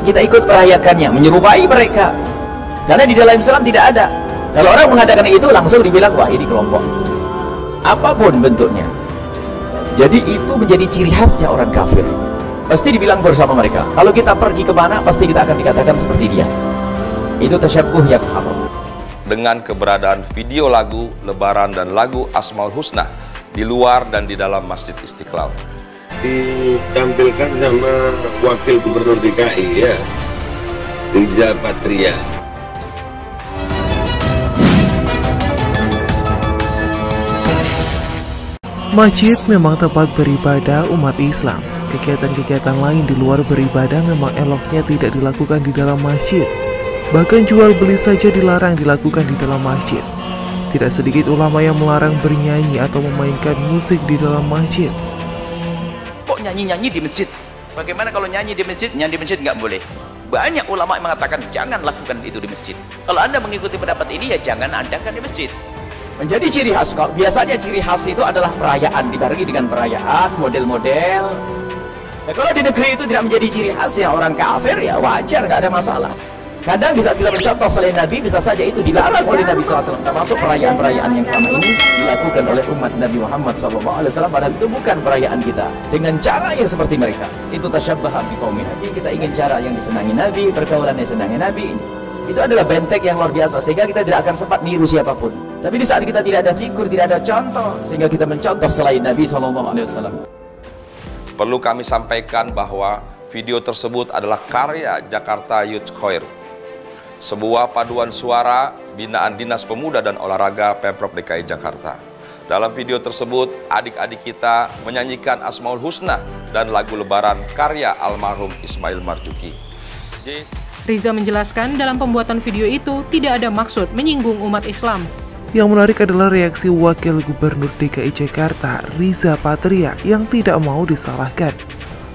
kita ikut merayakannya, menyerupai mereka. Karena di dalam Islam tidak ada. Kalau orang mengadakan itu langsung dibilang, wah ini kelompok itu. Apapun bentuknya. Jadi itu menjadi ciri khasnya orang kafir. Pasti dibilang bersama mereka. Kalau kita pergi ke mana, pasti kita akan dikatakan seperti dia. Itu tasyabbuh yang haram. Dengan keberadaan video lagu Lebaran dan lagu Asmaul Husna di luar dan di dalam Masjid Istiqlal. Ditampilkan sama Wakil Gubernur DKI ya, Riza Patria. Masjid memang tempat beribadah umat Islam. Kegiatan-kegiatan lain di luar beribadah memang eloknya tidak dilakukan di dalam masjid. Bahkan jual beli saja dilarang dilakukan di dalam masjid. Tidak sedikit ulama yang melarang bernyanyi atau memainkan musik di dalam masjid. Kok nyanyi-nyanyi di masjid? Bagaimana kalau nyanyi di masjid? Nyanyi di masjid nggak boleh. Banyak ulama yang mengatakan jangan lakukan itu di masjid. Kalau Anda mengikuti pendapat ini ya jangan adakan di masjid. Menjadi ciri khas. Biasanya ciri khas itu adalah perayaan, dibarengi dengan perayaan, model-model. Nah, kalau di negeri itu tidak menjadi ciri khas ya orang kafir ya wajar, nggak ada masalah. Kadang bisa kita mencontoh selain Nabi, bisa saja itu dilarang oleh Nabi SAW. Termasuk perayaan-perayaan yang selama ini dilakukan oleh umat Nabi Muhammad SAW. Padahal itu bukan perayaan kita. Dengan cara yang seperti mereka. Itu tasyabbaha biqaumin. Jadi kita ingin cara yang disenangi Nabi, pergaulan yang disenangi Nabi. Itu adalah benteng yang luar biasa. Sehingga kita tidak akan sempat niru siapapun. Tapi di saat kita tidak ada figur, tidak ada contoh, sehingga kita mencontoh selain Nabi SAW. Perlu kami sampaikan bahwa video tersebut adalah karya Jakarta Youth Choir, sebuah paduan suara binaan Dinas Pemuda dan Olahraga Pemprov DKI Jakarta. Dalam video tersebut, adik-adik kita menyanyikan Asmaul Husna dan lagu Lebaran karya almarhum Ismail Marzuki. Riza menjelaskan dalam pembuatan video itu tidak ada maksud menyinggung umat Islam. Yang menarik adalah reaksi Wakil Gubernur DKI Jakarta, Riza Patria, yang tidak mau disalahkan.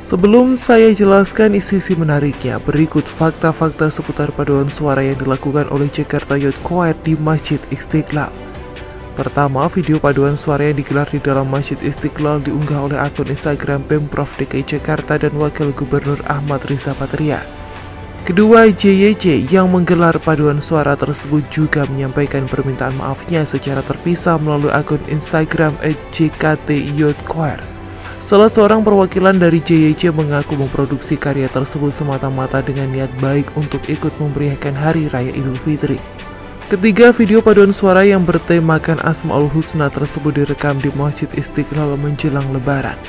Sebelum saya jelaskan sisi menariknya, berikut fakta-fakta seputar paduan suara yang dilakukan oleh Jakarta Youth Choir di Masjid Istiqlal. Pertama, video paduan suara yang digelar di dalam Masjid Istiqlal diunggah oleh akun Instagram Pemprov DKI Jakarta dan Wakil Gubernur Ahmad Riza Patria. Kedua, JYJ yang menggelar paduan suara tersebut juga menyampaikan permintaan maafnya secara terpisah melalui akun Instagram @jkt_youth_choir. Salah seorang perwakilan dari JYJ mengaku memproduksi karya tersebut semata-mata dengan niat baik untuk ikut memeriahkan Hari Raya Idul Fitri. Ketiga, video paduan suara yang bertemakan Asmaul Husna tersebut direkam di Masjid Istiqlal menjelang Lebaran.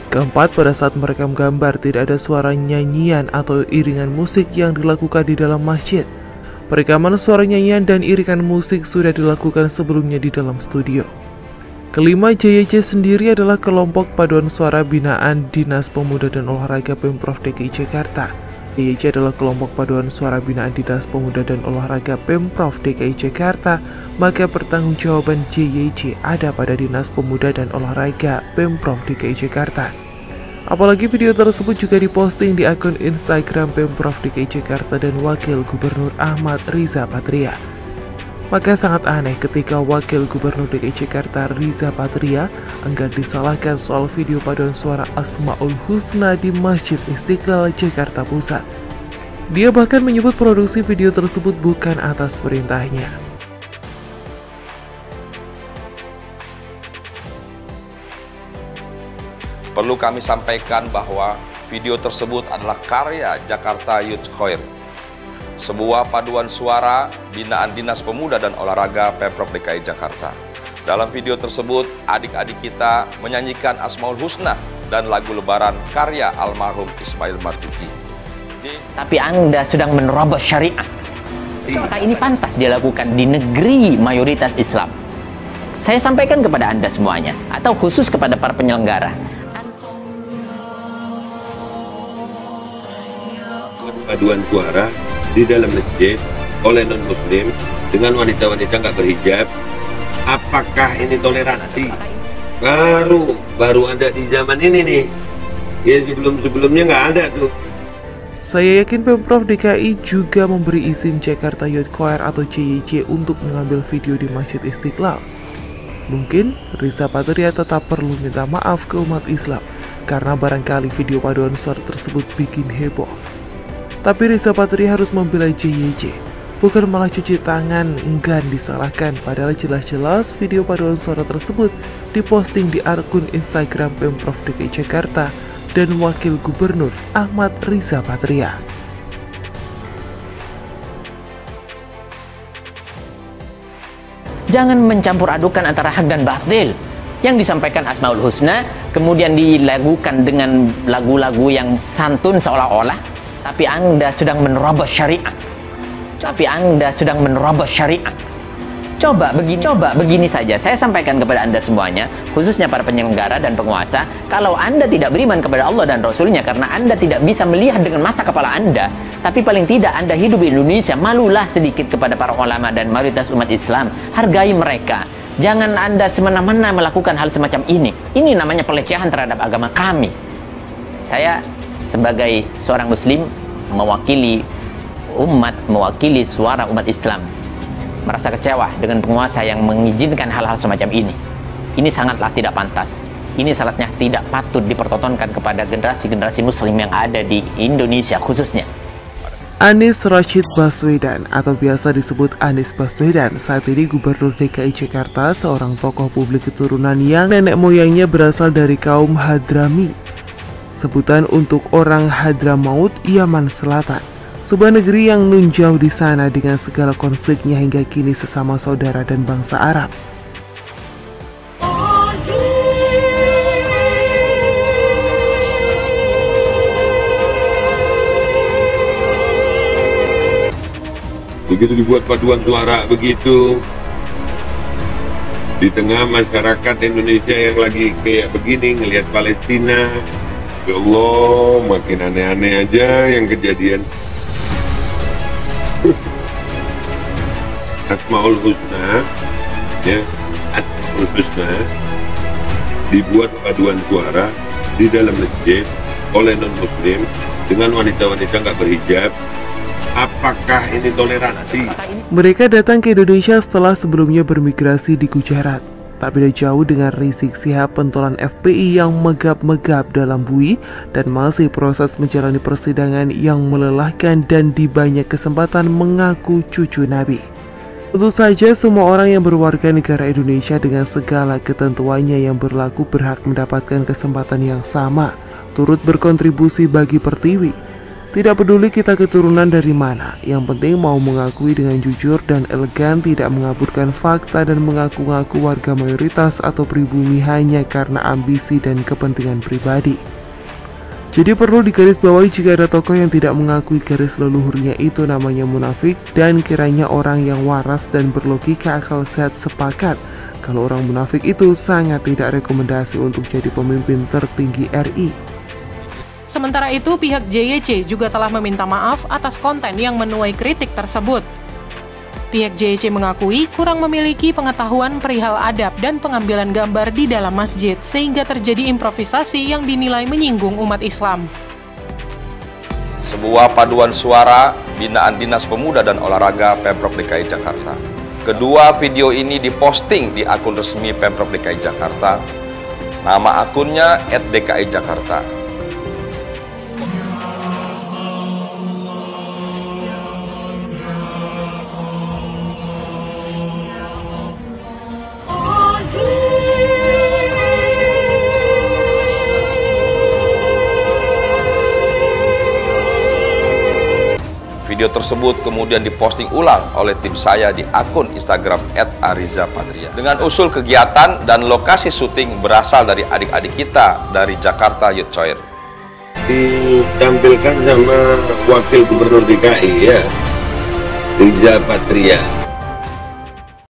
Keempat, pada saat merekam gambar tidak ada suara nyanyian atau iringan musik yang dilakukan di dalam masjid. Perekaman suara nyanyian dan iringan musik sudah dilakukan sebelumnya di dalam studio. Kelima, JYJ sendiri adalah kelompok paduan suara binaan Dinas Pemuda dan Olahraga Pemprov DKI Jakarta. JYJ adalah kelompok paduan suara binaan Dinas Pemuda dan Olahraga Pemprov DKI Jakarta, maka pertanggungjawaban JYJ ada pada Dinas Pemuda dan Olahraga Pemprov DKI Jakarta. Apalagi video tersebut juga diposting di akun Instagram Pemprov DKI Jakarta dan Wakil Gubernur Ahmad Riza Patria. Maka sangat aneh ketika Wakil Gubernur DKI Jakarta Riza Patria enggan disalahkan soal video paduan suara Asmaul Husna di Masjid Istiqlal Jakarta Pusat. Dia bahkan menyebut produksi video tersebut bukan atas perintahnya. Perlu kami sampaikan bahwa video tersebut adalah karya Jakarta Youth Choir, sebuah paduan suara binaan Dinas Pemuda dan Olahraga Pemprov DKI Jakarta. Dalam video tersebut, adik-adik kita menyanyikan Asmaul Husna dan lagu Lebaran karya almarhum Ismail Marzuki. Tapi Anda sedang menerobos syariah. Apakah ini pantas dilakukan di negeri mayoritas Islam? Saya sampaikan kepada Anda semuanya, atau khusus kepada para penyelenggara. Paduan suara di dalam masjid oleh non-muslim dengan wanita-wanita nggak berhijab, apakah ini toleransi? Baru ada di zaman ini nih. Ya sebelumnya nggak ada tuh. Saya yakin Pemprov DKI juga memberi izin Jakarta Youth Choir atau JYJ untuk mengambil video di Masjid Istiqlal. Mungkin Riza Patria tetap perlu minta maaf ke umat Islam karena barangkali video paduan suara tersebut bikin heboh. Tapi Riza Patria harus membela JYJ, bukan malah cuci tangan, enggan disalahkan. Padahal jelas-jelas video paduan suara tersebut diposting di akun Instagram Pemprov DKI Jakarta dan Wakil Gubernur Ahmad Riza Patria. Jangan mencampur adukan antara hak dan batil. Yang disampaikan Asmaul Husna, kemudian dilakukan dengan lagu-lagu yang santun seolah-olah, tapi Anda sedang menerobos syariat. Coba begini saja, saya sampaikan kepada Anda semuanya, khususnya para penyelenggara dan penguasa, kalau Anda tidak beriman kepada Allah dan Rasulnya karena Anda tidak bisa melihat dengan mata kepala Anda, tapi paling tidak Anda hidup di Indonesia, malulah sedikit kepada para ulama dan mayoritas umat Islam, hargai mereka. Jangan Anda semena-mena melakukan hal semacam ini. Ini namanya pelecehan terhadap agama kami. Saya sebagai seorang muslim mewakili suara umat Islam, merasa kecewa dengan penguasa yang mengizinkan hal-hal semacam ini. Ini sangatlah tidak pantas. Ini sangatnya tidak patut dipertontonkan kepada generasi-generasi muslim yang ada di Indonesia khususnya. Anies Rashid Baswedan atau biasa disebut Anies Baswedan saat ini Gubernur DKI Jakarta, seorang tokoh publik keturunan yang nenek moyangnya berasal dari kaum Hadrami, sebutan untuk orang Hadramaut, Yaman Selatan. Sebuah negeri yang nun jauh di sana dengan segala konfliknya hingga kini sesama saudara dan bangsa Arab. Begitu dibuat paduan suara begitu, di tengah masyarakat Indonesia yang lagi kayak begini ngelihat Palestina, ya Allah, makin aneh-aneh aja yang kejadian. Asmaul Husna, ya, Asmaul Husna dibuat paduan suara di dalam masjid oleh non-muslim dengan wanita-wanita nggak berhijab. Apakah ini toleransi? Mereka datang ke Indonesia setelah sebelumnya bermigrasi di Gujarat. Tak beda jauh dengan Rizik Syihab, pentolan FPI yang megap-megap dalam bui dan masih proses menjalani persidangan yang melelahkan dan di banyak kesempatan mengaku cucu Nabi. Tentu saja semua orang yang berwarga negara Indonesia dengan segala ketentuannya yang berlaku berhak mendapatkan kesempatan yang sama, turut berkontribusi bagi Pertiwi. Tidak peduli kita keturunan dari mana, yang penting mau mengakui dengan jujur dan elegan, tidak mengaburkan fakta dan mengaku-ngaku warga mayoritas atau pribumi hanya karena ambisi dan kepentingan pribadi. Jadi perlu digarisbawahi jika ada tokoh yang tidak mengakui garis leluhurnya itu namanya munafik, dan kiranya orang yang waras dan berlogika akal sehat sepakat kalau orang munafik itu sangat tidak rekomendasi untuk jadi pemimpin tertinggi RI. Sementara itu, pihak JYJ juga telah meminta maaf atas konten yang menuai kritik tersebut. Pihak JYJ mengakui kurang memiliki pengetahuan perihal adab dan pengambilan gambar di dalam masjid, sehingga terjadi improvisasi yang dinilai menyinggung umat Islam. Sebuah paduan suara binaan Dinas Pemuda dan Olahraga Pemprov DKI Jakarta. Kedua video ini diposting di akun resmi Pemprov DKI Jakarta. Nama akunnya @dki-jakarta. Video tersebut kemudian diposting ulang oleh tim saya di akun Instagram @arizapatria. Dengan usul kegiatan dan lokasi syuting berasal dari adik-adik kita dari Jakarta Youth Choir. Ditampilkan sama Wakil Gubernur DKI, ya, Riza Patria.